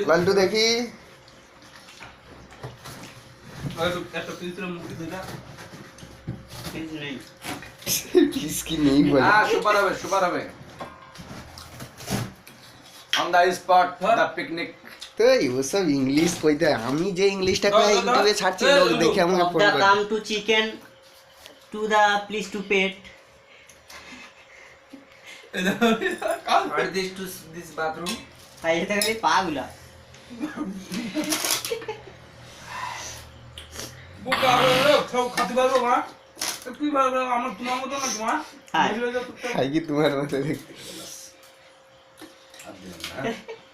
লালটু দেখি किसकी नहीं बोला हाँ सुपर হবে on the spot the picnic तो वो सब इंग्लिश কইতে আমি যে ইংলিশটা কই ইউটিউবে ছাড়ছি লোক দেখে আমাকে ফোন the করে come to chicken to the please to pet what this to this bathroom তাই এটা খালি পাগুলা বুকা লোক সব খাতে পারবো মা তুই পারবে আমার তোমার মতো না তোমার খাই কি তোমার মতো দেখ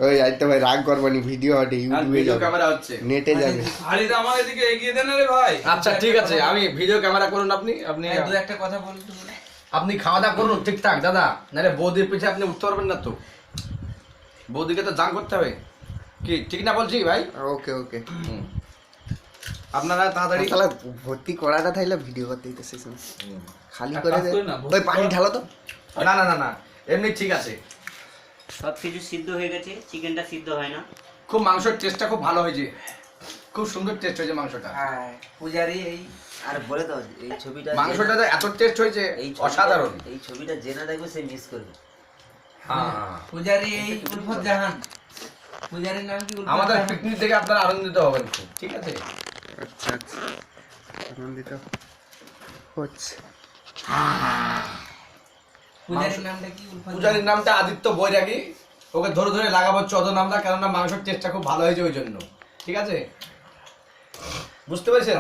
ওই আজ তো ভাই রাগ করবনি ভিডিও হটে ইউটিউবে ভিডিও যাবে ক্যামেরা হচ্ছে নেটে যাবে আরে আমার এদিকে এগিয়ে দেন রে ভাই আচ্ছা ঠিক আছে আমি ভিডিও ক্যামেরা করুন আপনি দু একটা কথা বলতে আপনি খাওয়া দাওয়া করুন ঠিকঠাক দাদা নারে বৌদির পিছে আপনি উঠতে পারবেন না তো বৌদিকে তো জাং করতে হবে কি ঠিক না বলছি ভাই ওকে ওকে আপনারা তাড়াতাড়ি শালা ভর্তি করাটা থাইলে ভিডিও করতে দিতেছিস না খালি করে দে ওই পানি ঢালো তো না না না না এমনি ঠিক আছে সব কিছু সিদ্ধ হয়ে গেছে চিকেনটা সিদ্ধ হয় না খুব মাংসের টেস্টটা খুব ভালো হয়েছে খুব সুন্দর টেস্ট হয়েছে মাংসটা হ্যাঁ পূজারি এই আর বলে দাও এই ছবিটা মাংসটা তো এত টেস্ট হয়েছে অসাধারণ এই ছবিটা জেনা দেখবে সে মিস করবে হ্যাঁ পূজারি এই উলফত জাহান পূজারির নাম কি আমাদের পিকনিক থেকে আপনারা আনন্দিত হবেন খুব ঠিক আছে আচ্ছা আচ্ছা আনন্দিত হচ্ছে পূজারির নামটা কি উলফত পূজারীর নামটা আদিত্য বৈরাগী ওকে ধরে ধরে লাগাবো চোদ্দ নামটা কেননা মাংসের টেস্টটা খুব ভালো হয়েছে ওই জন্য ঠিক আছে বুঝতে পেরেছেন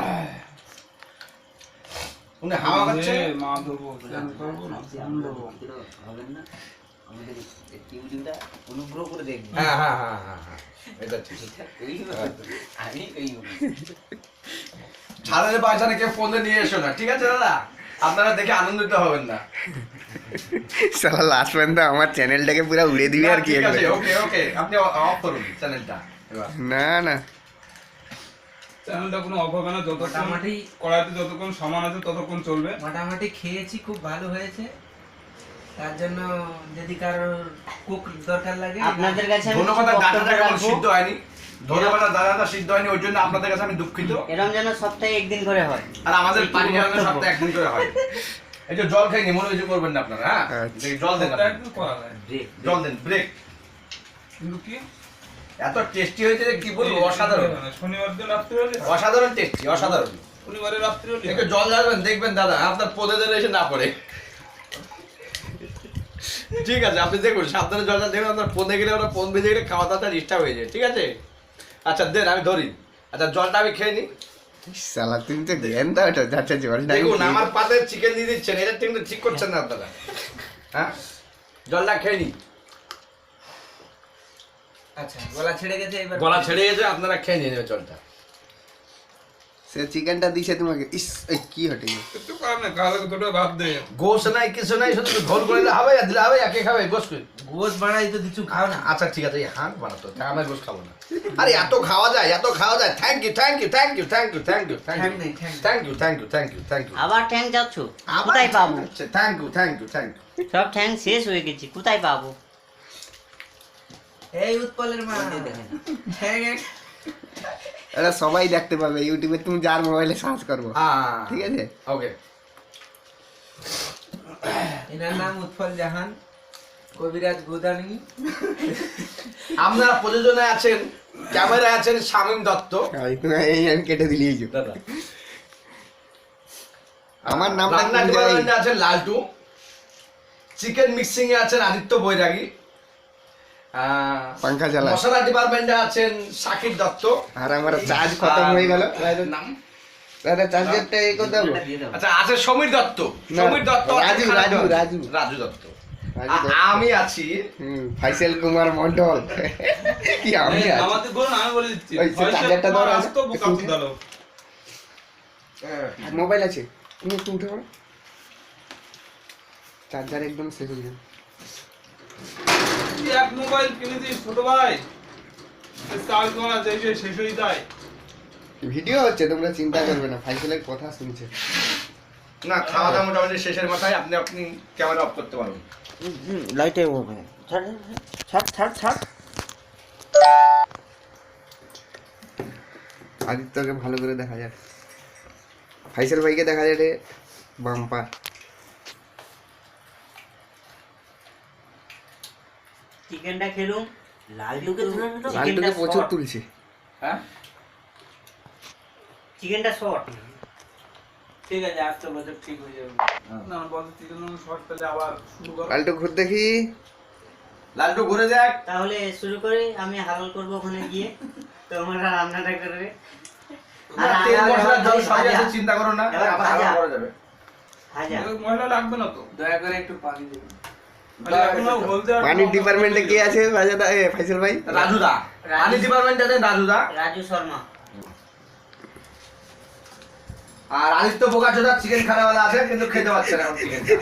উনি হাওয়া খাচ্ছে মা দেবো হবেন না আমাদের টিউটিউবটা অনুগ্রহ করে দেখবেন হ্যাঁ হ্যাঁ হ্যাঁ হ্যাঁ হ্যাঁ এটা ঠিক আমি এই ছাড়ের বাজারে কেউ ফোনে নিয়ে এসো না ঠিক আছে দাদা আপনারা দেখে আনন্দিত হবেন না শালা লাস্ট পর্যন্ত আমার চ্যানেলটাকে পুরো উড়ে দিবি আর কি ঠিক আছে একদম। ওকে ওকে আপনি অফ করুন চ্যানেলটা এবার না না চ্যানেলটা কোনো অফ হবে না যতক্ষণ মোটামুটি কড়াইতে যতক্ষণ সমান আছে ততক্ষণ চলবে মোটামুটি খেয়েছি খুব ভালো হয়েছে তার জন্য যদি কারোর কুক দরকার লাগে আপনাদের কাছে আমি ধন্যবাদ কিছু ডাটাটা বক্তব্য কেমন রাখবো। সিদ্ধ হয়নি ধন্যবাদ দাদাটা সিদ্ধ হয়নি ওই জন্য আপনাদের কাছে আমি দুঃখিত এরকম যেন সপ্তাহে একদিন করে হয় আর আমাদের এই কি পানি ঢালানো বক্তব্য? সপ্তাহে একদিন করে হয় এই যে জল খাইনি মনে কিছু করবেন না আপনারা হ্যাঁ আচ্ছা। এই জল দেন ওটা আপনি। একটু করা যায় জল দেন ব্রেক কিন্তু কি এত টেস্টি হয়েছে যে কি বলবো অসাধারণ শনিবার দিন রাত্রি হলে অসাধারণ টেস্টি অসাধারণ শনিবারের রাত্রি হলে একটু জল ঢালবেন দেখবেন দাদা আপনার পদে দিলে এসে না পড়ে ঠিক আছে আপনি দেখুন সাবধানে জলটা দেখবেন আপনার পদে গেলে ওরা পদ বেজে গেলে খাওয়া দাওয়াটা ডিস্টার্ব হয়ে যায় ঠিক আছে আচ্ছা দেন আমি ধরি আচ্ছা জলটা আমি খেয়ে নিই শালা তুমি তো জ্ঞান দাও এটা যাচ্ছে জলটা দেখুন আমার পাতে চিকেন দিয়ে দিচ্ছেন এটা কিন্তু ঠিক করছেন না আপনারা হ্যাঁ জলটা খেয়ে নিই আচ্ছা গলা ছেড়ে গেছে এবার গলা ছেড়ে গেছে আপনারা খেয়ে নিয়ে নেবেন জলটা সে চিকেনটা দিছে তোমাকে ইস এই কি হটে গেল একটু কর না কালকে দুটো ভাত দে গোস নাই কিছু নাই শুধু ঝোল করে দিলে হবে আর দিলে হবে একে খাবে গোস করে গোশ বানাই তো কিছু খাও না আচ্ছা ঠিক আছে এই হাঁক বানাতো আমার গোস খাবো না আরে এত খাওয়া যায় thank you thank you thank you thank you thank you thank ঠ্যাং ইউ নেই ঠ্যাং thank you thank you thank you thank you আবার ঠ্যাং যাচ্ছ কোথায় পাবো আচ্ছা thank you thank you thank you সব ঠ্যাং শেষ হয়ে গেছে কোথায় পাবো এই উৎপলের মা ঠ্যাং এটা সবাই দেখতে পাবে ইউটিউবে তুমি যার মোবাইলে সার্চ করবো ঠিক আছে ওকে এনার নাম উৎপল জাহান কবিরাজ গুদানি আপনারা প্রযোজনায় আছেন ক্যামেরায় আছেন শামীম দত্ত আমি কেটে দিলি এই যে। দাদা আমার নামটা রান্না কোন জায়গায়? ডিপার্টমেন্টে আছেন লালটু চিকেন মিক্সিং এ আছেন আদিত্য বৈরাগী পাঙ্খা চালা মশলা ডিপার্টমেন্টে আছেন শাকির দত্ত আর আমার চার্জ খতম হয়ে গেল নাম দাদা চার্জারটা এই কথা বলো দিয়ে দাও আচ্ছা আছে সমীর দত্ত না, সমীর দত্ত আছে রাজু, খালেদ রাজু, দত্ত। রাজু। রাজু দত্ত রাজু দত্ত। আমি আছি ফাইসেল কুমার মন্ডল কি আমি আছি? আমাদের বলুন আমি বলে দিচ্ছি ওই সে চার্জারটা দাও না। আসতো বোকা দাও মোবাইল আছে তুমি একটু উঠে পড়ো চার্জার একদম শেষ হয়ে যাবে এক মোবাইল কিনেছিস ছোট ভাই চার্জ করা যায় শেষ হয়ে যায় ভিডিও হচ্ছে তোমরা চিন্তা করবে না ফাইসেলের কথা শুনছে না খাওয়া দাওয়া মোটামুটি শেষের মাথায় আপনি আপনি ক্যামেরা অফ করতে পারবেন। লাইটে ছাড় ছাড় ছাড় ছাড়। আদিত্যকে ভালো করে দেখা যাক, ফাইসাল ভাইকে দেখা যাবে বাম্পার। চিকেনটা খেলুম, লালটুকে লালটুকে প্রচুর তুলছে। হ্যাঁ চিকেনটা শর্ট। ঠিক আছে, আসতে বছর ঠিক হয়ে যাবে। না বল চিকেন শর্ট পেলে আবার শুরু করো। লালটু ঘুর দেখি। লালটু ঘুরে যাক। তাহলে শুরু করে আমি হালাল করবো ওখানে গিয়ে, তোমরা রান্নাটা করবে। না, তেল মশলা জল সবই আছে, চিন্তা করো না, এবার আবার ভাজা। হালকা করা যাবে। ভাজা ময়লা লাগবে না তো। দয়া করে একটু পানি দেবেন। এখনো হলদে আর পানির লঙ্কা ডিপার্টমেন্টে দিয়ে কে দেবো। আছে ফাইসাল ভাই? রাজুদা পানি ডিপার্টমেন্ট আছে, রাজুদা। রাজু শর্মা। আর আদিত্য বোকাচোদা চিকেন খানাওয়ালা আছে, কিন্তু খেতে পারছে না এখন চিকেনটা।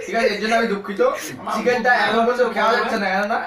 ঠিক আছে, এর জন্য আমি দুঃখিত। চিকেনটা এখন পর্যন্ত খাওয়া যাচ্ছে না, কেন না